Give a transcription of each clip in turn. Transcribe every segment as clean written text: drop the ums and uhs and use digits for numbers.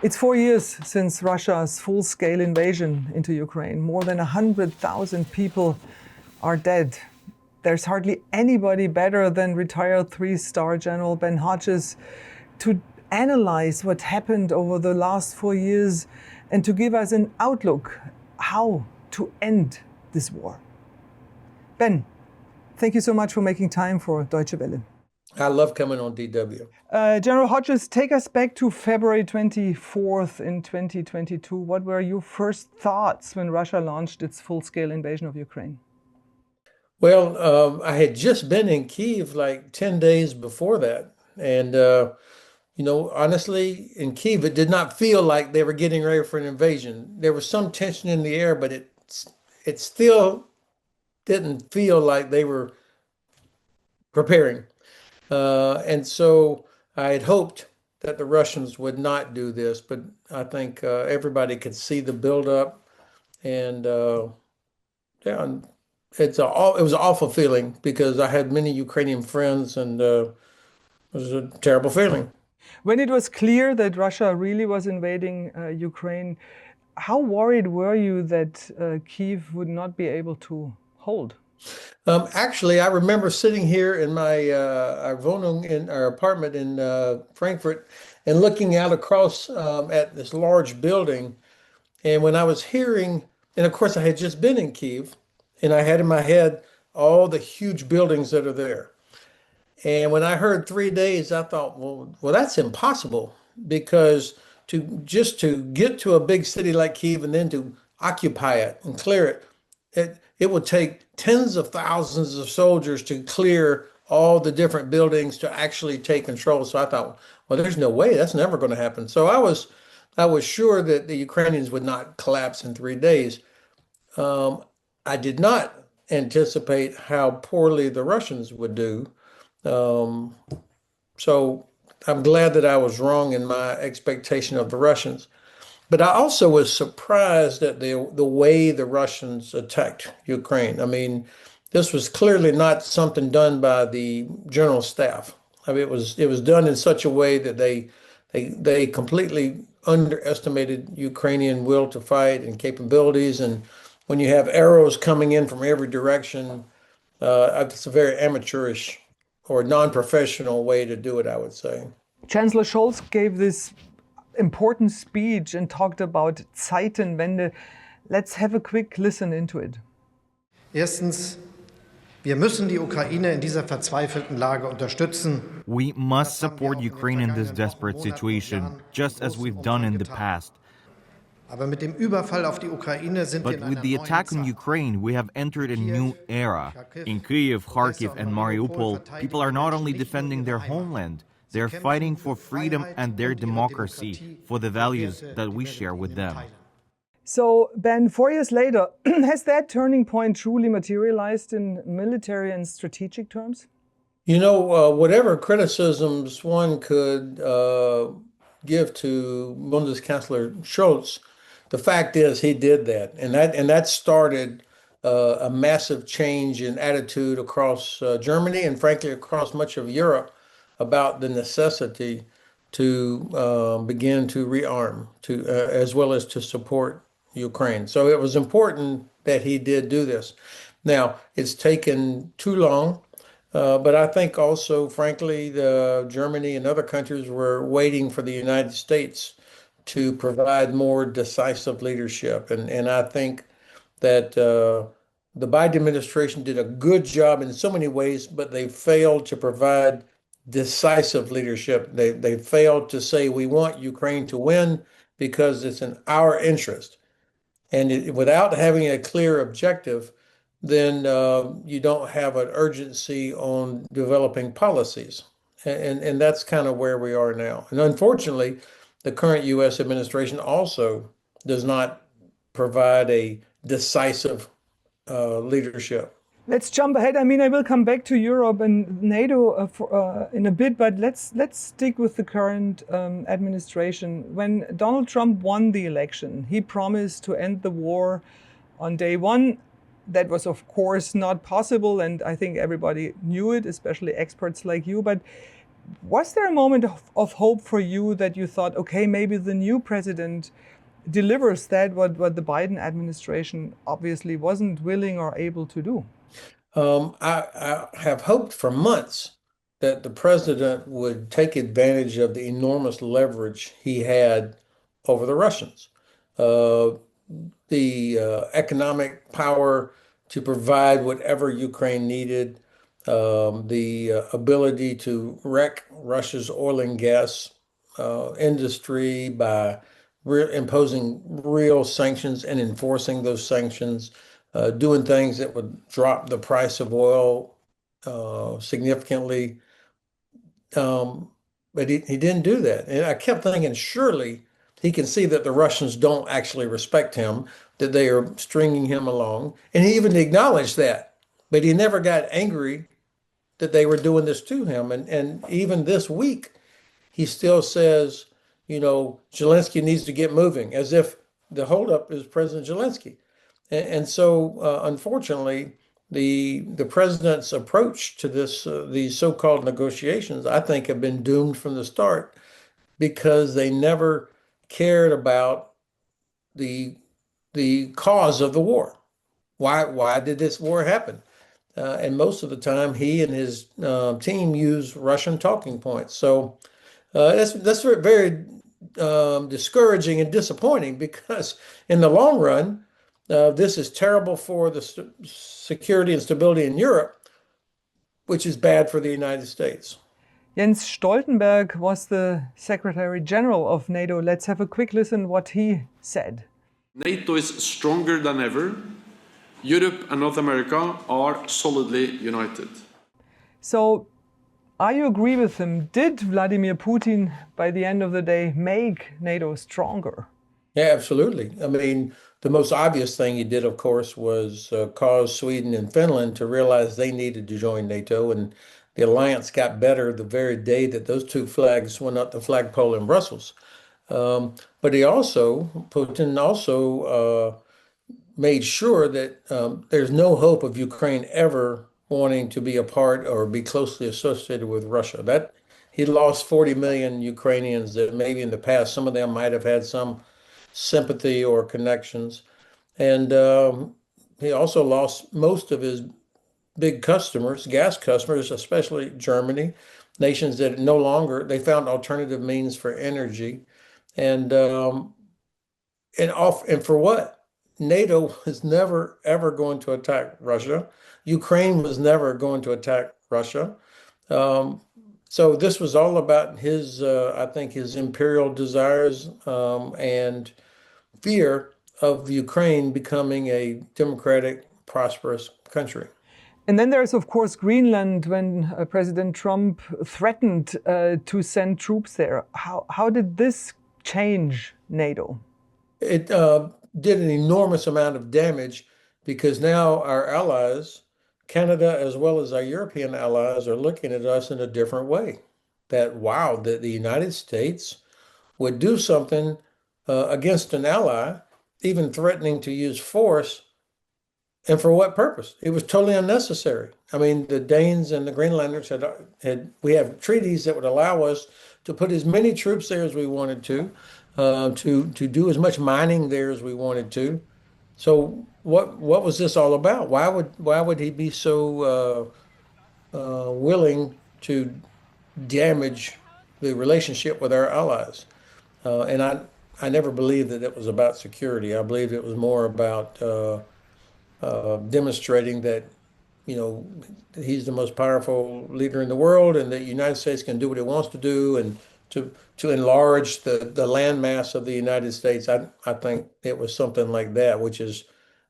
It's 4 years since Russia's full-scale invasion into Ukraine. More than 100,000 people are dead. There's hardly anybody better than retired three-star General Ben Hodges to analyze what happened over the last 4 years and to give us an outlook how to end this war. Ben, thank you so much for making time for Deutsche Welle. I love coming on DW. General Hodges, take us back to February 24th in 2022. What were your first thoughts when Russia launched its full-scale invasion of Ukraine? Well, I had just been in Kiev like 10 days before that. And, honestly, in Kiev, it did not feel like they were getting ready for an invasion. There was some tension in the air, but it still didn't feel like they were preparing. And so I had hoped that the Russians would not do this, but I think everybody could see the buildup, and it was an awful feeling because I had many Ukrainian friends, and it was a terrible feeling. When it was clear that Russia really was invading Ukraine, how worried were you that Kyiv would not be able to hold? Actually, I remember sitting here in my our Wohnung in our apartment in Frankfurt and looking out across at this large building. And when I was hearing, and of course I had just been in Kiev, and I had in my head all the huge buildings that are there. And when I heard 3 days, I thought, well, that's impossible because to get to a big city like Kiev and then to occupy it and clear it, it would take tens of thousands of soldiers to clear all the different buildings to actually take control. So I thought, well, there's no way, that's never going to happen. So I was sure that the Ukrainians would not collapse in 3 days. I did not anticipate how poorly the Russians would do. So I'm glad that I was wrong in my expectation of the Russians. But I also was surprised at the way the Russians attacked Ukraine. I mean, this was clearly not something done by the general staff. I mean, it was done in such a way that they completely underestimated Ukrainian will to fight and capabilities. And when you have arrows coming in from every direction, it's a very amateurish or non-professional way to do it, I would say. Chancellor Scholz gave this important speech and talked about Zeitenwende. Let's have a quick listen into it. Erstens, wir müssen die Ukraine in dieser verzweifelten Lage unterstützen. We must support Ukraine in this desperate situation, just as we've done in the past. Aber mit dem Überfall auf die Ukraine sind wir in But with einer the neuen attack on Zeit. Ukraine, we have entered a new era. In Kyiv, Kharkiv, and Mariupol, people are not only defending their homeland, they're fighting for freedom and their democracy, for the values that we share with them. So, Ben, 4 years later, has that turning point truly materialized in military and strategic terms? Whatever criticisms one could give to Bundeskanzler Scholz, the fact is he did that, and that started a massive change in attitude across Germany and frankly across much of Europe about the necessity to begin to rearm, as well as to support Ukraine. So it was important that he did do this. Now, it's taken too long, but I think also, frankly, Germany and other countries were waiting for the United States to provide more decisive leadership. And I think that the Biden administration did a good job in so many ways, but they failed to provide decisive leadership. They failed to say, we want Ukraine to win because it's in our interest. And without having a clear objective, then you don't have an urgency on developing policies. And that's kind of where we are now. And unfortunately, the current U.S. administration also does not provide a decisive leadership. Let's jump ahead. I mean, I will come back to Europe and NATO in a bit, but let's stick with the current administration. When Donald Trump won the election, he promised to end the war on day one. That was, of course, not possible, and I think everybody knew it, especially experts like you. But Was there a moment of hope for you that you thought, okay, maybe the new president delivers that what the Biden administration obviously wasn't willing or able to do? I have hoped for months that the president would take advantage of the enormous leverage he had over the Russians. Uh, the economic power to provide whatever Ukraine needed, the ability to wreck Russia's oil and gas industry by imposing real sanctions and enforcing those sanctions, doing things that would drop the price of oil significantly. But he didn't do that. And I kept thinking, surely he can see that the Russians don't actually respect him, that they are stringing him along. And he even acknowledged that. But he never got angry that they were doing this to him. And even this week, he still says, Zelensky needs to get moving, as if the holdup is President Zelensky. And so, unfortunately, the president's approach to these so-called negotiations, I think, have been doomed from the start because they never cared about the cause of the war. Why did this war happen? And most of the time, he and his team use Russian talking points. So that's very discouraging and disappointing because in the long run, this is terrible for the security and stability in Europe, which is bad for the United States. Jens Stoltenberg was the Secretary General of NATO. Let's have a quick listen what he said. NATO is stronger than ever. Europe and North America are solidly united. So, you agree with him? Did Vladimir Putin, by the end of the day, make NATO stronger? Yeah, absolutely. I mean, the most obvious thing he did, of course, was cause Sweden and Finland to realize they needed to join NATO, and the alliance got better the very day that those two flags went up the flagpole in Brussels. But Putin also made sure that there's no hope of Ukraine ever wanting to be a part or be closely associated with Russia. That he lost 40 million Ukrainians that maybe in the past, some of them might have had some sympathy or connections. And he also lost most of his big customers, gas customers, especially Germany, nations that no longer, they found alternative means for energy. And for what? NATO was never, ever going to attack Russia. Ukraine was never going to attack Russia. So this was all about his, I think, his imperial desires and fear of Ukraine becoming a democratic, prosperous country. And then there's, of course, Greenland, when President Trump threatened to send troops there. How did this change NATO? It did an enormous amount of damage because now our allies, Canada as well as our European allies, are looking at us in a different way. That the United States would do something against an ally, even threatening to use force, and for what purpose? It was totally unnecessary. I mean, the Danes and the Greenlanders we have treaties that would allow us to put as many troops there as we wanted to do as much mining there as we wanted to. So what was this all about? Why would he be so willing to damage the relationship with our allies? And I never believed that it was about security. I believed it was more about demonstrating that, he's the most powerful leader in the world and that the United States can do what it wants to do and to enlarge the landmass of the United States. I think it was something like that, which is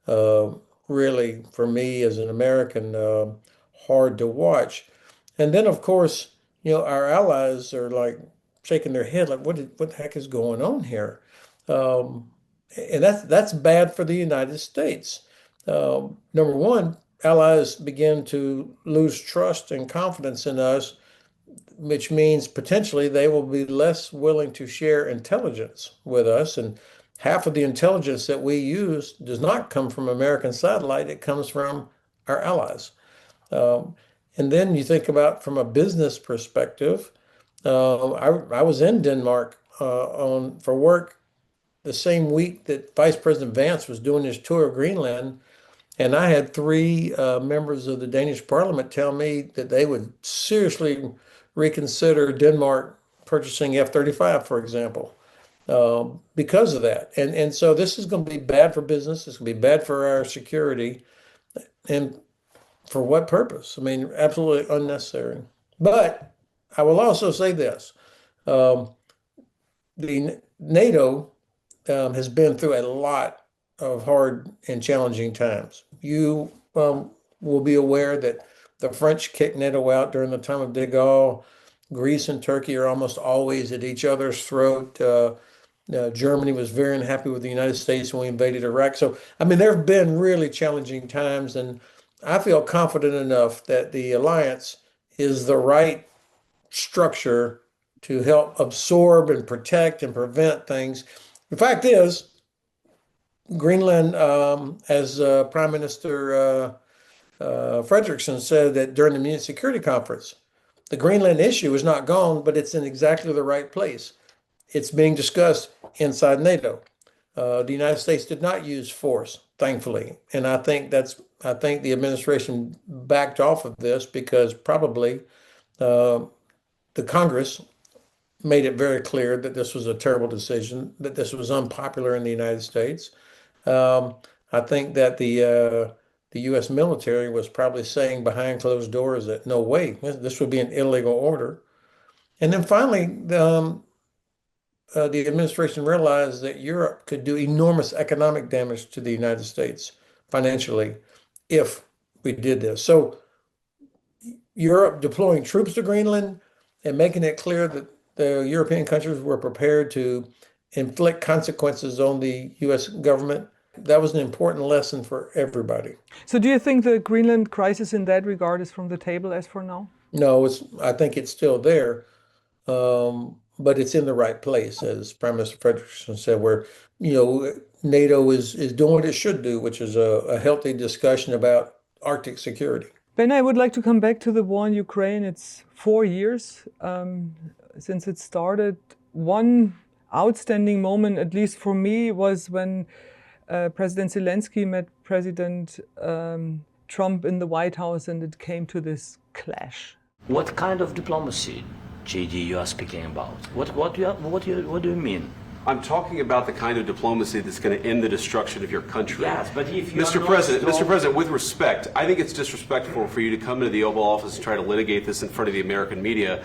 really, for me as an American, hard to watch. And then, of course, our allies are like shaking their head, like, what the heck is going on here? And that's bad for the United States. Number one, allies begin to lose trust and confidence in us, which means potentially they will be less willing to share intelligence with us. And half of the intelligence that we use does not come from American satellite, it comes from our allies. And then you think about from a business perspective, I was in Denmark on for work the same week that Vice President Vance was doing his tour of Greenland, and I had three members of the Danish Parliament tell me that they would seriously reconsider Denmark purchasing F-35, for example, because of that. And so this is going to be bad for business. It's going to be bad for our security. And for what purpose? I mean, absolutely unnecessary. But I will also say this. Um, the NATO has been through a lot of hard and challenging times. You will be aware that the French kicked NATO out during the time of de Gaulle. Greece and Turkey are almost always at each other's throat. Germany was very unhappy with the United States when we invaded Iraq. So, I mean, there have been really challenging times, and I feel confident enough that the alliance is the right structure to help absorb and protect and prevent things. The fact is, Greenland, as Prime Minister Frederickson said that during the Munich Security Conference, the Greenland issue is not gone, but it's in exactly the right place. It's being discussed inside NATO. The United States did not use force, thankfully, and I think the administration backed off of this because probably uh, the Congress made it very clear that this was a terrible decision, that this was unpopular in the United States. Um, I think that the U.S. military was probably saying behind closed doors that no way, this would be an illegal order. And then finally, the administration realized that Europe could do enormous economic damage to the United States financially if we did this. So Europe deploying troops to Greenland and making it clear that the European countries were prepared to inflict consequences on the US government. That was an important lesson for everybody. So do you think the Greenland crisis in that regard is from the table as for now? No, I think it's still there, but it's in the right place, as Prime Minister Frederickson said, where, NATO is doing what it should do, which is a healthy discussion about Arctic security. Ben, I would like to come back to the war in Ukraine. It's 4 years since it started. One outstanding moment, at least for me, was when President Zelensky met President Trump in the White House, and it came to this clash. What kind of diplomacy, JD, you are speaking about? What do you mean? I'm talking about the kind of diplomacy that's going to end the destruction of your country. Yes, but if you Mr. are President, not Mr. President, with respect, I think it's disrespectful for you to come into the Oval Office and try to litigate this in front of the American media.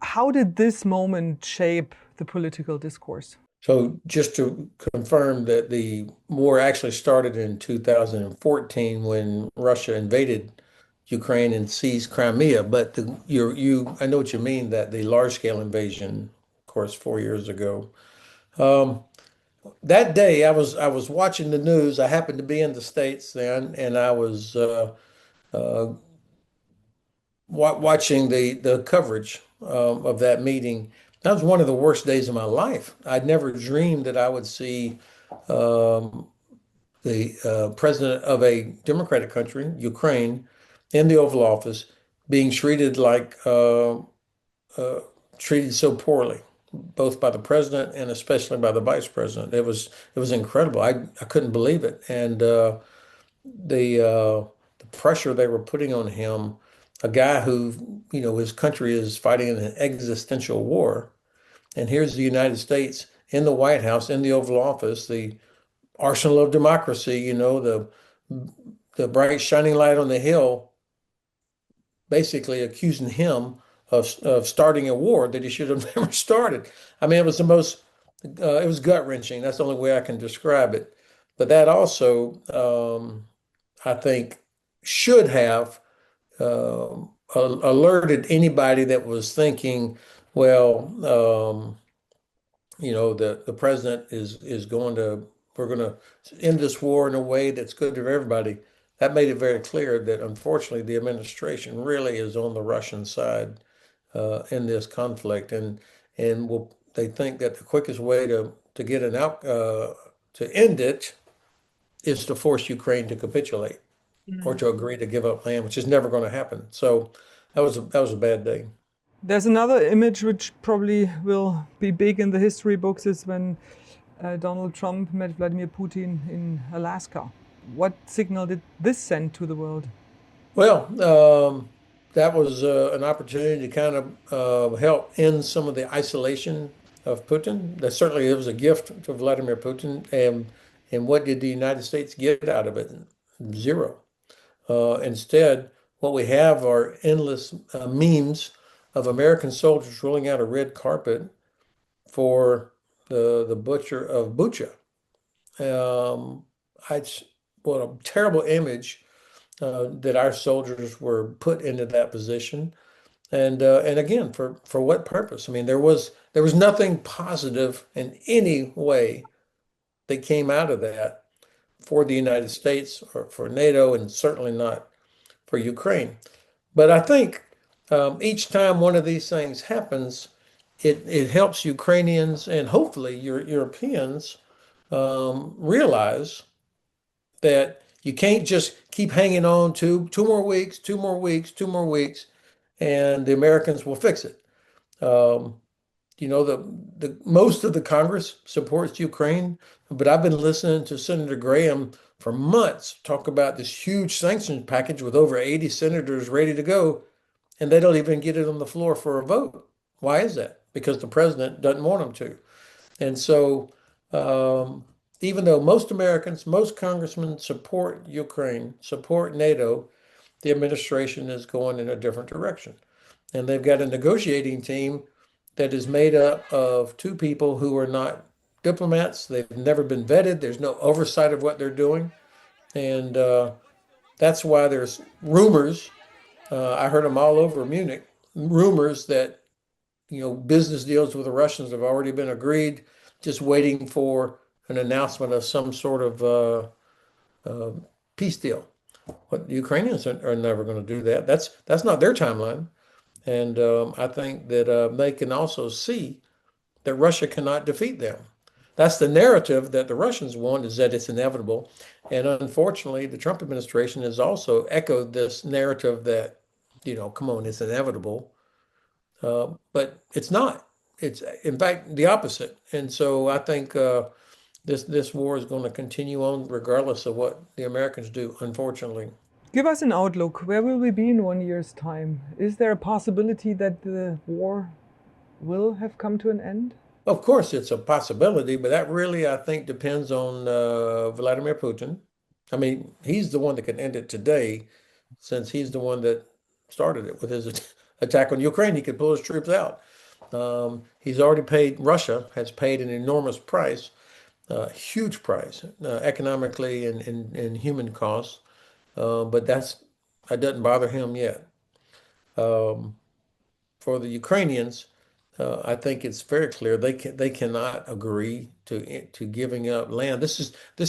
How did this moment shape the political discourse? So just to confirm that the war actually started in 2014 when Russia invaded Ukraine and seized Crimea. But I know what you mean, that the large-scale invasion, of course, 4 years ago. That day, I was watching the news. I happened to be in the States then, and I was watching the coverage of that meeting. That was one of the worst days of my life. I'd never dreamed that I would see the president of a democratic country, Ukraine, in the Oval Office being treated so poorly, both by the president and especially by the vice president. It was incredible. I couldn't believe it, and the pressure they were putting on him, a guy who his country is fighting an existential war, and here's the United States in the White House, in the Oval Office, the arsenal of democracy, the bright shining light on the hill, basically accusing him of starting a war that he should have never started. I mean, it was it was gut-wrenching. That's the only way I can describe it. But that also, I think, should have alerted anybody that was thinking, well, the president we're going to end this war in a way that's good for everybody. That made it very clear that, unfortunately, the administration really is on the Russian side in this conflict, and they think that the quickest way to get to end it is to force Ukraine to capitulate or to agree to give up land, which is never going to happen. So that was a bad day. There's another image which probably will be big in the history books is when Donald Trump met Vladimir Putin in Alaska. What signal did this send to the world? Well, that was an opportunity to kind of help end some of the isolation of Putin. That certainly it was a gift to Vladimir Putin. And what did the United States get out of it? Zero. Instead, what we have are endless memes of American soldiers rolling out a red carpet for the butcher of Bucha. Um, what a terrible image that our soldiers were put into that position, and again, for what purpose? I mean, there was nothing positive in any way that came out of that for the United States or for NATO, and certainly not for Ukraine. But I think each time one of these things happens, it helps Ukrainians and hopefully Europeans realize that you can't just keep hanging on to 2 more weeks, 2 more weeks, 2 more weeks, and the Americans will fix it. Um, the most of the Congress supports Ukraine, but I've been listening to Senator Graham for months talk about this huge sanctions package with over 80 senators ready to go, and they don't even get it on the floor for a vote. Why is that? Because the president doesn't want them to. And so, even though most Americans, most congressmen support Ukraine, support NATO, the administration is going in a different direction. And they've got a negotiating team that is made up of two people who are not diplomats. They've never been vetted. There's no oversight of what they're doing. And that's why there's rumors. I heard them all over Munich, rumors that business deals with the Russians have already been agreed, just waiting for an announcement of some sort of peace deal. But the Ukrainians are never going to do that. That's not their timeline. And I think that they can also see that Russia cannot defeat them. That's the narrative that the Russians want, is that it's inevitable. And unfortunately, the Trump administration has also echoed this narrative that, come on, it's inevitable. But it's not. It's, in fact, the opposite. And so I think this war is going to continue on regardless of what the Americans do, unfortunately. Give us an outlook. Where will we be in 1 year's time? Is there a possibility that the war will have come to an end? Of course, it's a possibility, but that really, I think, depends on Vladimir Putin. I mean, he's the one that can end it today, since he's the one that started it with his attack on Ukraine. He could pull his troops out. He's already paid, Russia has paid an enormous price, huge price, economically and human costs. But that doesn't bother him yet. For the Ukrainians, I think it's very clear they cannot agree to giving up land. This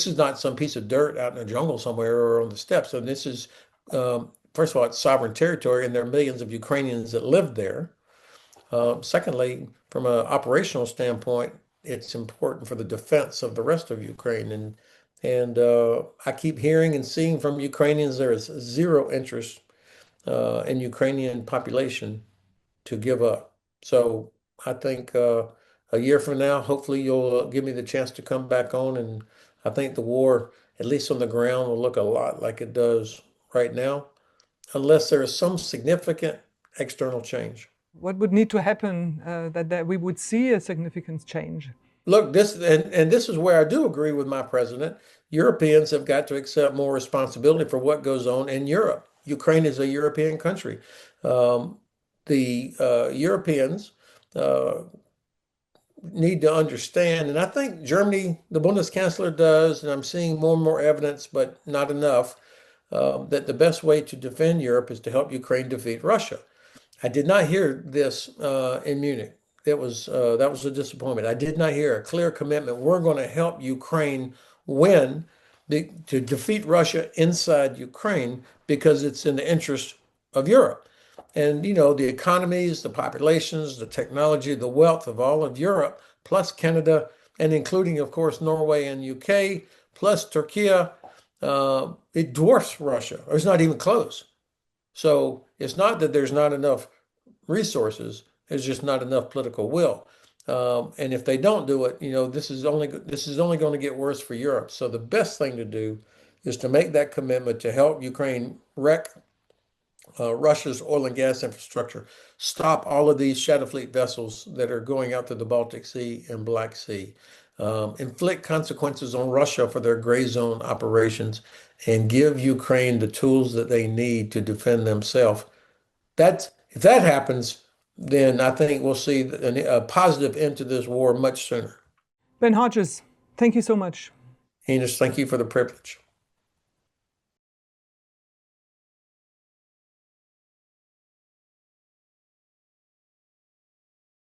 is not some piece of dirt out in the jungle somewhere or on the steppes. And this is, first of all, it's sovereign territory, and there are millions of Ukrainians that live there. Secondly, from an operational standpoint, it's important for the defense of the rest of Ukraine. And I keep hearing and seeing from Ukrainians there is zero interest in Ukrainian population to give up. So I think a year from now, hopefully you'll give me the chance to come back on, and I think the war, at least on the ground, will look a lot like it does right now, unless there is some significant external change. What would need to happen that we would see a significant change? Look, this is where I do agree with my president. Europeans have got to accept more responsibility for what goes on in Europe. Ukraine is a European country. The Europeans need to understand, and I think Germany, the Bundeskanzler does, and I'm seeing more and more evidence, but not enough, that the best way to defend Europe is to help Ukraine defeat Russia. I did not hear this in Munich. That was a disappointment. I did not hear a clear commitment. We're going to help Ukraine win to defeat Russia inside Ukraine because it's in the interest of Europe. And, the economies, the populations, the technology, the wealth of all of Europe, plus Canada, and including, of course, Norway and UK, plus Turkey, it dwarfs Russia, or it's not even close. So it's not that there's not enough resources. There's just not enough political will. And if they don't do it, this is only going to get worse for Europe. So the best thing to do is to make that commitment to help Ukraine wreck Russia's oil and gas infrastructure, stop all of these shadow fleet vessels that are going out to the Baltic Sea and Black Sea, inflict consequences on Russia for their gray zone operations, and give Ukraine the tools that they need to defend themselves. If that happens, then I think we'll see a positive end to this war much sooner. Ben Hodges, thank you so much. Enos, thank you for the privilege.